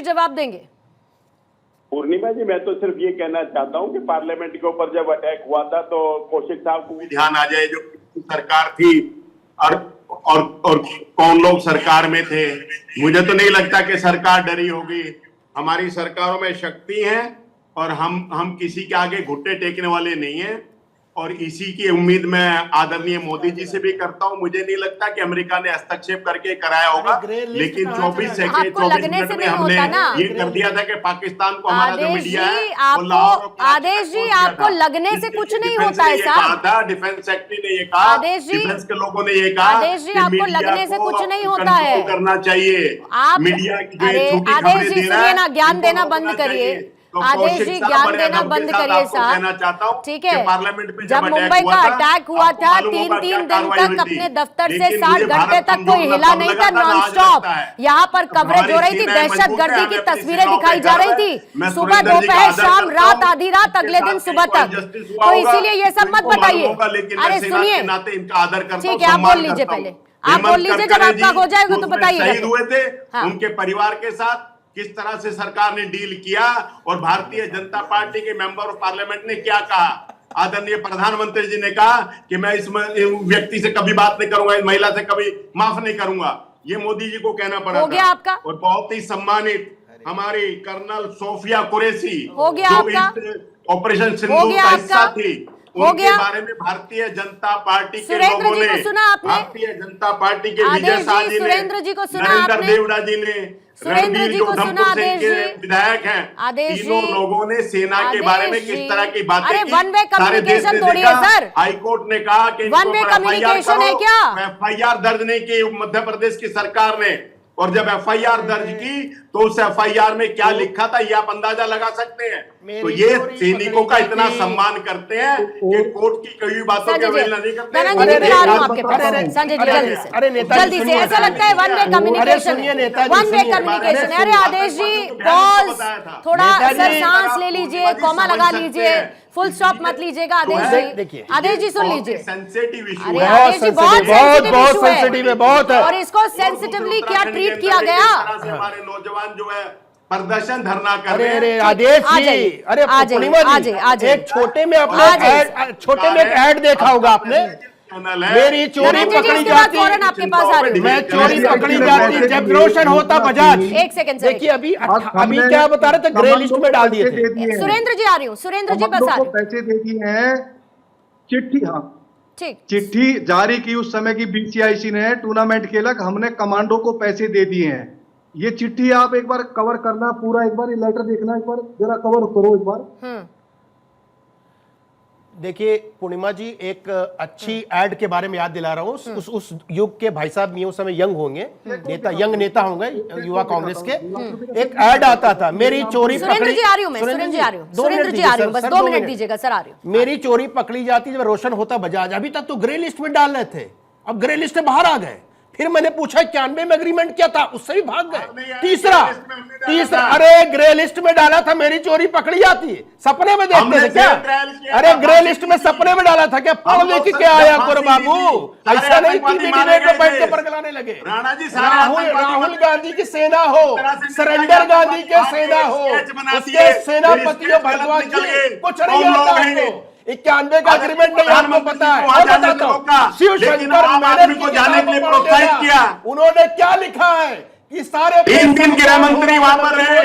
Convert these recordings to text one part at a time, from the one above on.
जवाब देंगे। पूर्णिमा जी, मैं तो सिर्फ ये कहना चाहता हूँ कि पार्लियामेंट के ऊपर जब अटैक हुआ था तो कौशिक साहब को भी ध्यान आ जाए, जो सरकार थी और कौन लोग सरकार में थे। मुझे तो नहीं लगता कि सरकार डरी होगी। हमारी सरकारों में शक्ति है और हम किसी के आगे घुटने टेकने वाले नहीं हैं, और इसी की उम्मीद मैं आदरणीय मोदी जी से भी करता हूं। मुझे नहीं लगता कि अमेरिका ने हस्तक्षेप करके कराया होगा, लेकिन 24 मिनट में हमने ये कर दिया था कि पाकिस्तान को हमारा जो मीडिया है वो लाहौर और आदेश जी, आपको लगने से कुछ नहीं होता है साहब। डिफेंस सेक्रेटरी ने ये कहा, डिफेंस के लोगों ने ये कहा, आदेश जी, आपको लगने से कुछ नहीं होता है, करना चाहिए आप मीडिया की। आदेश जी सुनिए ना, ज्ञान देना बंद करिए। आदेश जी ज्ञान देना बंद करिए साहब, ठीक है। जब मुंबई का अटैक हुआ था 3-3 दिन तक अपने दफ्तर से 60 घंटे तक कोई हिला नहीं था, नॉन स्टॉप यहाँ पर कवरेज हो रही थी, दहशतगर्दी की तस्वीरें दिखाई जा रही थी, सुबह दोपहर शाम रात आधी रात अगले दिन सुबह तक। तो इसीलिए ये सब मत बताइए। अरे सुनिए, ठीक है, आप बोल लीजिए, पहले आप बोल लीजिए, जब आपका हो जाएगा तो बताइए। शहीद हुए थे, उनके परिवार के साथ किस तरह से सरकार ने डील किया और भारतीय जनता पार्टी के मेंबर ऑफ पार्लियामेंट ने क्या कहा। आदरणीय प्रधानमंत्री जी ने कहा कि मैं इस व्यक्ति से कभी बात नहीं करूंगा, इस महिला से कभी माफ नहीं करूंगा। ये मोदी जी को कहना पड़ा हो गया आपका। और बहुत ही सम्मानित हमारी कर्नल सोफिया कुरैशी, हो गया आपका। ऑपरेशन सिंदूर का हिस्सा थी, उनके बारे में भारतीय जनता पार्टी के लोगों ने, भारतीय जनता पार्टी के विजय शाह जी ने, नरेंद्र देवड़ा जी ने, सुरेंद्र जी को सुना, आदेश जी विधायक हैं, तीनों लोगों ने सेना के बारे में किस तरह की बातें की। वन वे कम्युनिकेशन थोड़ी है सर। हाईकोर्ट ने कहा कि वन वे कम्युनिकेशन है क्या? एफआईआर दर्ज नहीं की मध्य प्रदेश की सरकार ने, और जब एफआईआर दर्ज की तो उस एफआईआर में क्या लिखा था ये आप अंदाजा लगा सकते हैं। तो ये सैनिकों का इतना सम्मान करते हैं कि कोर्ट की कई बातों की अवहेलना नहीं करते। संजय जी जल्दी से, ऐसा लगता है one way communication, one way communication. अरे आदेश जी पॉज, थोड़ा सर सांस ले लीजिए, कॉमा लगा लीजिए, फुल स्टॉप मत लीजिएगा। आदेश जी सुन लीजिए, सेंसिटिव इशू है आदेश जी, बहुत सेंसिटिव है, बहुत, और इसको सेंसिटिवली क्या ट्रीट किया गया। हमारे नौजवान जो है प्रदर्शन धरना कर रहे हैं। अरे आदेश जी, अरे पूर्णिमा जी, एक छोटे में आपने छोटे में एक ऐड देखा होगा आपने, मेरी चोरी पकड़ी जाती, आपके पास आ रही हूं, मैं चोरी पकड़ी जाती जब रोशन होता बजाज। एक सेकंड देखिए अभी क्या बता रहे थे, ग्रे लिस्ट में डाल दिए थे। सुरेंद्र जी आ रही हूँ, सुरेंद्र जी बस आ रही हूं। पैसे दे दिए हैं, चिट्ठी, हाँ ठीक, चिट्ठी जारी की उस समय की बीसीआईसी ने, टूर्नामेंट खेला, हमने कमांडो को पैसे दे दिए हैं। ये चिट्ठी आप एक बार कवर करना, पूरा एक बार ये लेटर देखना, एक बार जरा कवर करो एक बार। देखिए पूर्णिमा जी, एक अच्छी ऐड के बारे में याद दिला रहा हूँ। उस युग के भाई साहब ये उस समय यंग होंगे, नेता, यंग नेता होंगे युवा कांग्रेस के। एक ऐड आता था, मेरी चोरी पकड़ी, सुरेंद्र जी आ रही हूं, सुरेंद्र जी आ रही हूं, बस 2 मिनट दीजिएगा सर, आ रही हूं। मेरी चोरी पकड़ी जाती जब रोशन होता बजाज। अभी तक तो ग्रे लिस्ट में डाल रहे थे, अब ग्रे लिस्ट से बाहर आ गए। फिर मैंने पूछा 91 में एग्रीमेंट क्या था, उससे भी भाग गए। तीसरा, अरे ग्रे लिस्ट में डाला था, मेरी चोरी पकड़ी जाती है, सपने में देखते थे क्या? अरे ग्रे लिस्ट में सपने में डाला था क्या? पढ़ लिख के आया करो बाबू, ऐसा नहीं कि डिबेट में बैठ के परगलाने लगे। राहुल गांधी की सेना हो, सरेंडर गांधी के सेना हो, उसके सेनापतियों भारद्वाज जी, कुछ नहीं आता है। 91 का एग्रीमेंट नहीं आपको पता है, और बताता हूं, शिवशंकर मैंने को जाने के लिए प्रोत्साहित किया। उन्होंने क्या लिखा है कि सारे 3 दिन गृह मंत्री वहां पर रहे,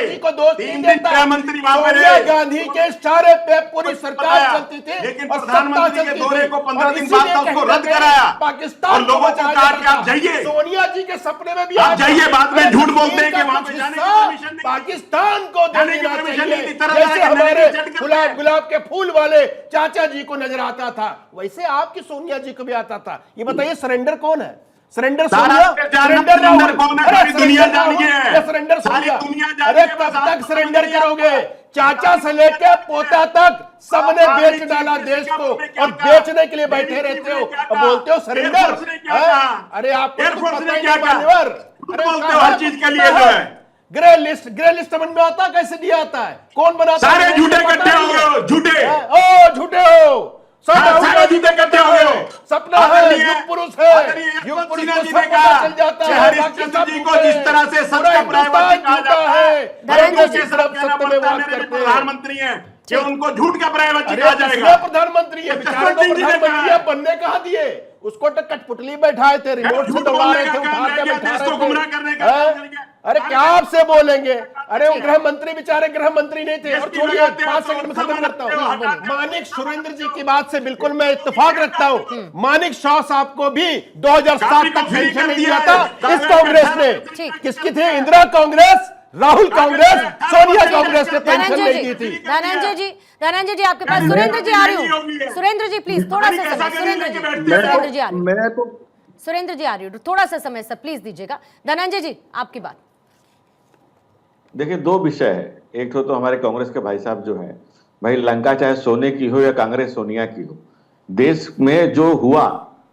3 दिन गृह मंत्री वहां पर रहे। गांधी के सारे पे पूरी सरकार चलती थी, लेकिन प्रधानमंत्री के दौरे को 15 दिन बाद था, उसको रद्द कराया पाकिस्तान और लोगों को कहा कि आप जाइए। सोनिया जी के सपने में भी आप जाइए, बाद में झूठ बोलते हैं कि वहां पे जाने की परमिशन नहीं, पाकिस्तान को जाने की परमिशन नहीं थी। जैसे हमारे गुलाब के फूल वाले चाचा जी को नजर आता था, वैसे आपकी सोनिया जी को भी आता था। ये बताइए सरेंडर कौन है? सरेंडर सोनिया, सरेंडर कौन है? सारी दुनिया जान गई है, सरेंडर सारी सोनिया। दुनिया जान अरे गई है, कब तक सरेंडर करोगे? चाचा से लेकर पोता तक सबने बेच डाला देश को, और बेचने के लिए बैठे रहते हो और बोलते हो सरेंडर। अरे आपको एयरफोर्स ने क्या कहा? बोलते हो हर चीज के लिए जो है। ग्रे लिस्ट समझ में आता, कैसे दिया आता है, कौन बनाता? सारे झूठे इकट्ठे हो गए, झूठे, ओ झूठे हो। सब राहुल सारे गांधी जीते का करते हो गए हो। सपना अगर है, ये- युग पुरुष है, अगर ये युग पुरुष सिन्हा को जी सब ने पता कहा चल जाता कि है, हरिश्चंद्र बाकी जी सब को झूठे जिस हैं। तरह से सत्य पूरा प्रायवाची हिंदुस्तान कहा झूठा जाता है, है, धनंजय कांग्रेस जी। के सिर्फ कहना सत्य में पड़ता है बात मेरे करते हैं। प्रधानमंत्री हैं कि ठीक। उनको झूठ का प्रायवाची अरे कहा किसने जाएगा। प्रधानमंत्री है, बेचारे को जसवंत सिंह जी ने प्रधानमंत्री कहा। बनने कहा दिए, उसको तो कठपुतली बैठाए थे, रिमोट से झूठ दौड़ा बोलने रहे का थे, काम उठा रह के गया, बैठा देश रहे को थे। गुमराह करने का काम रह गया। अरे क्या आपसे बोलेंगे? अरे वो गृह मंत्री बेचारे गृह मंत्री नहीं थे। और छोड़िए, लगाते हो 5 तो सेकंड में खत्म करता हूँ। हटाते हो। मानिक सुरेंद्र जी की बात से बिल्कुल मैं इत्तेफाक रखता हूँ। मानिक शाह साहब को भी 2007 तक पेंशन नहीं दिया था इस कांग्रेस ने। ठीक। किसकी थी? इंदिरा कांग्रेस, राहुल कांग्रेस, सोनिया कांग्रेस ने पेंशन धनंजय नहीं जी, दी थी। धनंजय जी आपके पास सुरेंद्र जी आ रही हूँ। सुरेंद्र जी प्लीज थोड़ा सा समय, सुरेंद्र जी आ रही हूँ। मैं तो सुरेंद्र जी आ रही हूँ, थोड़ा सा समय सब प्लीज दीजिएगा। धनंजय जी आपकी बात। देखिए, दो विषय है। एक तो हमारे कांग्रेस के भाई साहब जो है, भाई लंका चाहे सोने की हो या कांग्रेस सोनिया की हो, देश में जो हुआ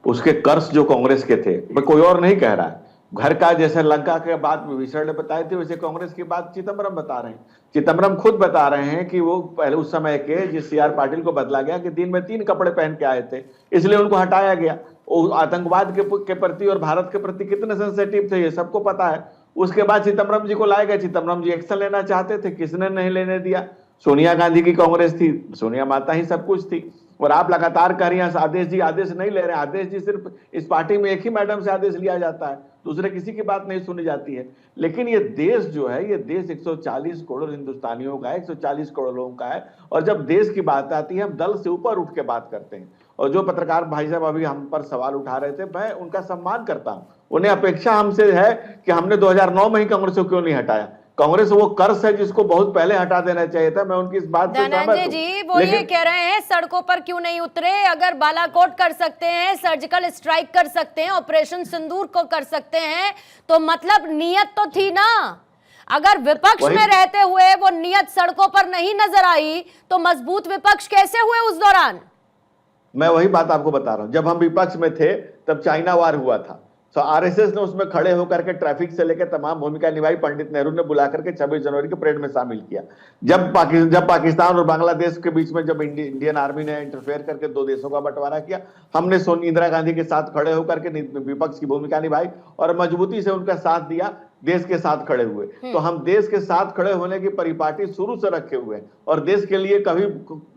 उसके कर्ज जो कांग्रेस के थे, मैं कोई और नहीं कह रहा है। घर का जैसे लंका के बाद विभीषण ने बताए थे, वैसे कांग्रेस की बात चिदम्बरम बता रहे हैं। चिदम्बरम खुद बता रहे हैं कि वो पहले उस समय के जिस CR पाटिल को बदला गया कि दिन में 3 कपड़े पहन के आए थे, इसलिए उनको हटाया गया। वो आतंकवाद के प्रति और भारत के प्रति कितने सेंसिटिव थे ये सबको पता है। उसके बाद चिदम्बरम जी को लाए गए। चिदम्बरम जी एक्शन लेना चाहते थे, किसने नहीं लेने दिया? सोनिया गांधी की कांग्रेस थी, सोनिया माता ही सब कुछ थी। और आप लगातार कह रही हैं आदेश जी आदेश नहीं ले रहे हैं। आदेश जी सिर्फ इस पार्टी में एक ही मैडम से आदेश लिया जाता है, दूसरे किसी की बात नहीं सुनी जाती है। लेकिन ये देश जो है, ये देश 140 करोड़ हिंदुस्तानियों का है, 140 करोड़ लोगों का है। और जब देश की बात आती है, हम दल से ऊपर उठ के बात करते हैं। और जो पत्रकार भाई साहब अभी हम पर सवाल उठा रहे थे, मैं उनका सम्मान करता हूं। उन्हें अपेक्षा हमसे है कि हमने 2009 में ही कांग्रेस को क्यों नहीं हटाया। कांग्रेस वो कर्ज है जिसको बहुत पहले हटा देना चाहिए था। मैं उनकी इस बात से सहमत धनंजय हूं। जी वो ये कह रहे हैं सड़कों पर क्यों नहीं उतरे? अगर बालाकोट कर सकते हैं, सर्जिकल स्ट्राइक कर सकते हैं, ऑपरेशन सिंदूर को कर सकते हैं, तो मतलब नियत तो थी ना। अगर विपक्ष में रहते हुए वो नियत सड़कों पर नहीं नजर आई तो मजबूत विपक्ष कैसे हुए उस दौरान? मैं वही बात आपको बता रहा हूं। जब हम विपक्ष में थे तब चाइना वार हुआ था, तो आरएसएस ने उसमें खड़े होकर के ट्रैफिक से लेकर तमाम भूमिका निभाई। पंडित नेहरू ने बुला करके 26 जनवरी के परेड में शामिल किया। जब पाकिस्तान और बांग्लादेश के बीच में जब इंडियन आर्मी ने इंटरफेयर करके 2 देशों का बंटवारा किया, हमने इंदिरा गांधी के साथ खड़े होकर के विपक्ष की भूमिका निभाई और मजबूती से उनका साथ दिया, देश के साथ खड़े हुए। तो हम देश के साथ खड़े होने की परिपाटी शुरू से रखे हुए हैं और देश के लिए कभी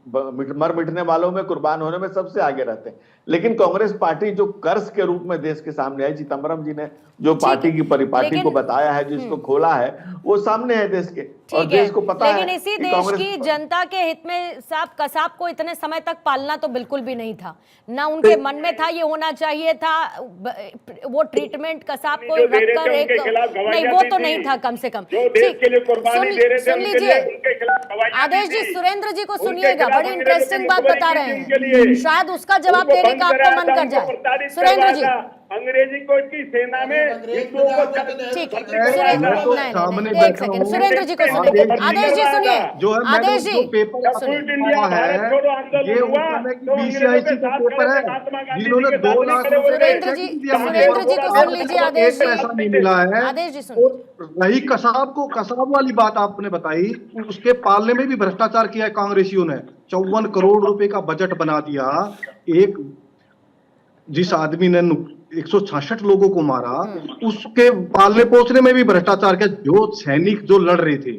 मर मिटने वालों में, कुर्बान होने में सबसे आगे रहते हैं। लेकिन कांग्रेस पार्टी जो कर्ज के रूप में देश के सामने आई, चिदम्बरम जी ने जो पार्टी की परिपाटी को बताया है, जिसको खोला है, वो सामने है देश के। और देश को पता है। लेकिन इसी देश की जनता के हित में सांप कसाब को इतने समय तक पालना तो बिल्कुल भी नहीं था ना। उनके मन में था ये होना चाहिए था, वो ट्रीटमेंट कसाब को रखकर एक नहीं, वो तो नहीं था कम से कम। सुन लीजिए आदेश जी, सुरेंद्र जी को सुनिएगा, बड़ी इंटरेस्टिंग बात बता रहे हैं, शायद उसका जवाब देने का आपको मन कर जाए। सुरेंद्र जी अंग्रेजी को की सेना में हिंदुओं को ठीक है, एक सेकंड, सुरेंद्र जी को सुनिए। आदेश जी सुनिए, जो है आदेश जी पेपर है, ये उस समय की BCIC का पेपर है, जिन्होंने 2 लाख सुरेंद्र जी को सुन लीजिए। आदेश पैसा नहीं मिला है। आदेश जी सुनिए। और रही कसाब वाली बात आपने बताई, उसके पालने में भी भ्रष्टाचार किया है कांग्रेसियों ने। 54 करोड़ रुपए का बजट बना दिया। एक जिस आदमी ने 166 लोगों को मारा, उसके पालने पोसने में भी भ्रष्टाचार किया। जो सैनिक जो लड़ रहे थे,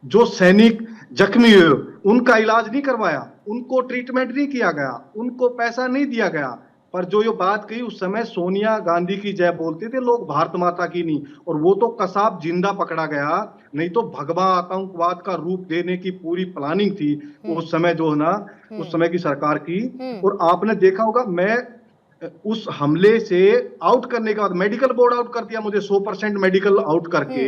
जो सैनिक जख्मी हुए, उनका इलाज नहीं करवाया, उनको ट्रीटमेंट नहीं किया गया, उनको पैसा नहीं दिया गया। पर जो ये बात कही, उस समय सोनिया गांधी की जय बोलते थे लोग, भारत माता की नहीं। और वो तो कसाब जिंदा पकड़ा गया, नहीं तो भगवा आतंकवाद का रूप देने की पूरी प्लानिंग थी उस समय, जो है ना, उस समय की सरकार की। और आपने देखा होगा, मैं उस हमले से आउट करने के बाद मेडिकल बोर्ड आउट कर दिया मुझे, 100% मेडिकल आउट करके,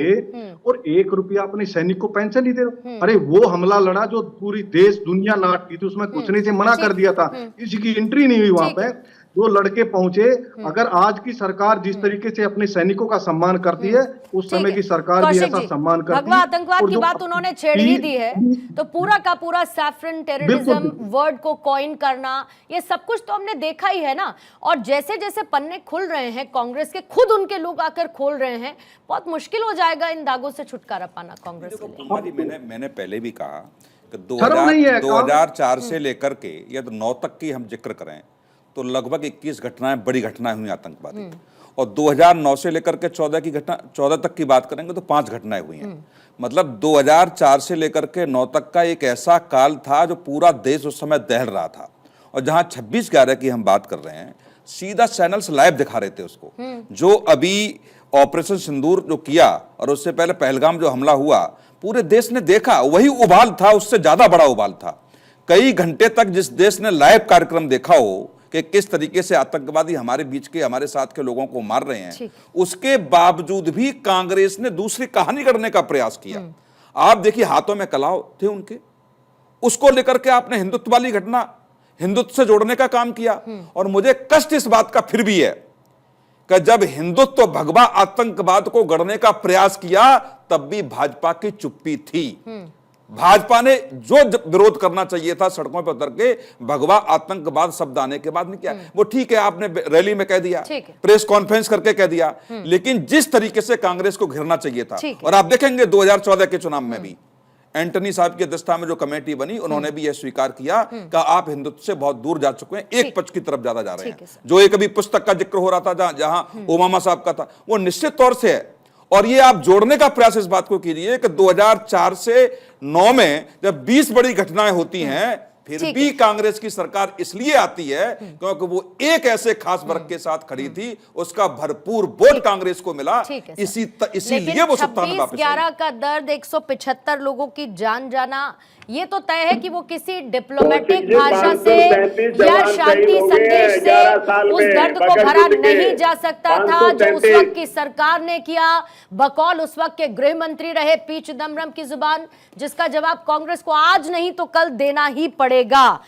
और 1 रुपया अपने सैनिक को पेंशन नहीं दे रहा। अरे वो हमला लड़ा जो पूरी देश दुनिया नाटती थी, उसमें घुसने से मना कर दिया था, किसी की एंट्री नहीं हुई वहां पे। दो लड़के पहुंचे। अगर आज की सरकार जिस तरीके से अपने सैनिकों का सम्मान करती है, उस समय की सरकार भी ऐसा सम्मान करती भगवा है। आतंकवाद और की जो बात उन्होंने छेड़ ही दी है, तो पूरा का पूरा सैफरन टेररिज्म वर्ड को कॉइन करना, ये सब कुछ तो हमने देखा ही है ना। और जैसे जैसे पन्ने खुल रहे हैं कांग्रेस के, खुद उनके लोग आकर खोल रहे हैं, बहुत मुश्किल हो जाएगा इन दागों से छुटकारा पाना कांग्रेस के लिए। मैंने पहले भी कहा कि शर्म नहीं है, 2004 से लेकर के या तो 9 तक की हम जिक्र करें तो लगभग 21 घटनाएं, बड़ी घटनाएं हुई आतंकवादी, और 2009 से लेकर के 14 तक की बात करेंगे तो 5 घटनाएं हुई हैं। मतलब 2004 से लेकर के 9 तक का एक ऐसा काल था जो पूरा देश उस समय दहल रहा था। और जहां 26/11 की हम बात कर रहे हैं, सीधा चैनल्स लाइव दिखा रहे थे उसको। जो अभी ऑपरेशन सिंदूर जो किया और उससे पहले पहलगाम जो हमला हुआ, पूरे देश ने देखा, वही उबाल था, उससे ज्यादा बड़ा उबाल था। कई घंटे तक जिस देश ने लाइव कार्यक्रम देखा हो कि किस तरीके से आतंकवादी हमारे बीच के, हमारे साथ के लोगों को मार रहे हैं, उसके बावजूद भी कांग्रेस ने दूसरी कहानी करने का प्रयास किया। आप देखिए, हाथों में कलाव थे उनके, उसको लेकर के आपने हिंदुत्व वाली घटना, हिंदुत्व से जोड़ने का काम किया। और मुझे कष्ट इस बात का फिर भी है कि जब हिंदुत्व भगवा आतंकवाद को गढ़ने का प्रयास किया, तब भी भाजपा की चुप्पी थी। भाजपा ने जो विरोध करना चाहिए था सड़कों पर उतर के, भगवा आतंकवाद शब्द आने के बाद नहीं किया। वो ठीक है, आपने रैली में कह दिया, प्रेस कॉन्फ्रेंस करके कह दिया, लेकिन जिस तरीके से कांग्रेस को घेरना चाहिए था, और आप देखेंगे 2014 के चुनाव में भी एंटनी साहब की अध्यक्षता में जो कमेटी बनी, उन्होंने भी यह स्वीकार किया कि आप हिंदुत्व से बहुत दूर जा चुके हैं, एक पक्ष की तरफ ज्यादा जा रहे हैं। जो एक अभी पुस्तक का जिक्र हो रहा था जहां ओबामा साहब का था, वो निश्चित तौर से है। और ये आप जोड़ने का प्रयास इस बात को कीजिए कि 2004 से 9 में जब 20 बड़ी घटनाएं होती हैं, फिर भी कांग्रेस की सरकार इसलिए आती है क्योंकि वो एक ऐसे खास वर्ग के साथ खड़ी थी, उसका भरपूर वोट कांग्रेस को मिला, इसीलिए वो सत्ता में वापस आई। 26/11 का दर्द, 175 लोगों की जान जाना, ये तो तय है कि वो किसी डिप्लोमेटिक भाषा से या शांति संदेश से उस दर्द को भरा नहीं जा सकता था जो उस वक्त की सरकार ने किया, बकौल उस वक्त के गृह मंत्री रहे पी चिदम्बरम की जुबान, जिसका जवाब कांग्रेस को आज नहीं तो कल देना ही पड़ेगा।